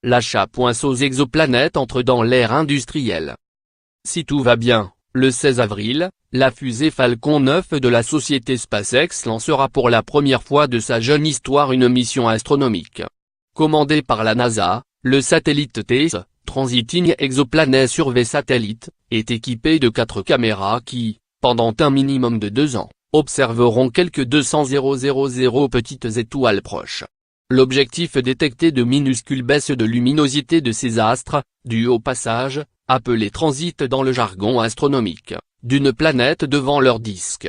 l'achat pointe aux exoplanètes entre dans l'ère industrielle. Si tout va bien, le 16 avril, la fusée Falcon 9 de la société SpaceX lancera pour la première fois de sa jeune histoire une mission astronomique. Commandé par la NASA, le satellite TESS, Transiting Exoplanet Survey Satellite, est équipé de 4 caméras qui, pendant un minimum de 2 ans, observeront quelques 200 000 petites étoiles proches. L'objectif est détecter de minuscules baisses de luminosité de ces astres, dus au passage, appelé transit dans le jargon astronomique, d'une planète devant leur disque.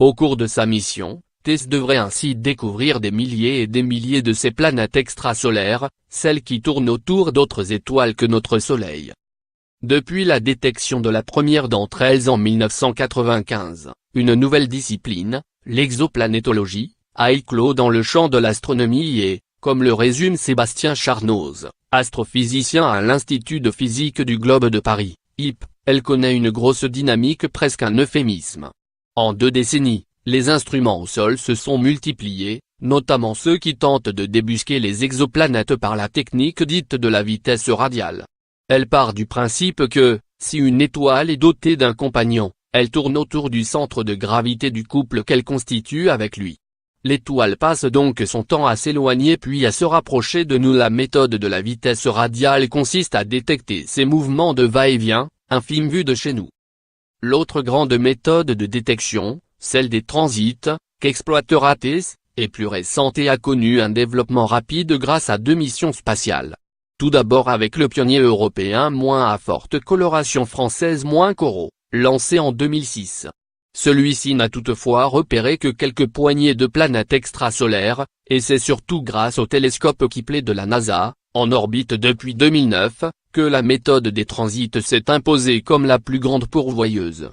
Au cours de sa mission, TESS devrait ainsi découvrir des milliers et des milliers de ces planètes extrasolaires, celles qui tournent autour d'autres étoiles que notre Soleil. Depuis la détection de la première d'entre elles en 1995, une nouvelle discipline, l'exoplanétologie, a éclos dans le champ de l'astronomie et, comme le résume Sébastien Charnoz, astrophysicien à l'Institut de physique du globe de Paris, IP, elle connaît une grosse dynamique, presque un euphémisme. En 2 décennies, les instruments au sol se sont multipliés, notamment ceux qui tentent de débusquer les exoplanètes par la technique dite de la vitesse radiale. Elle part du principe que, si une étoile est dotée d'un compagnon, elle tourne autour du centre de gravité du couple qu'elle constitue avec lui. L'étoile passe donc son temps à s'éloigner puis à se rapprocher de nous. La méthode de la vitesse radiale consiste à détecter ces mouvements de va-et-vient, infimes vus de chez nous. L'autre grande méthode de détection, celle des transits, qu'exploitera TESS, est plus récente et a connu un développement rapide grâce à 2 missions spatiales. Tout d'abord avec le pionnier européen moins à forte coloration française Corot, lancé en 2006. Celui-ci n'a toutefois repéré que quelques poignées de planètes extrasolaires, et c'est surtout grâce au télescope Kepler de la NASA, en orbite depuis 2009, que la méthode des transits s'est imposée comme la plus grande pourvoyeuse.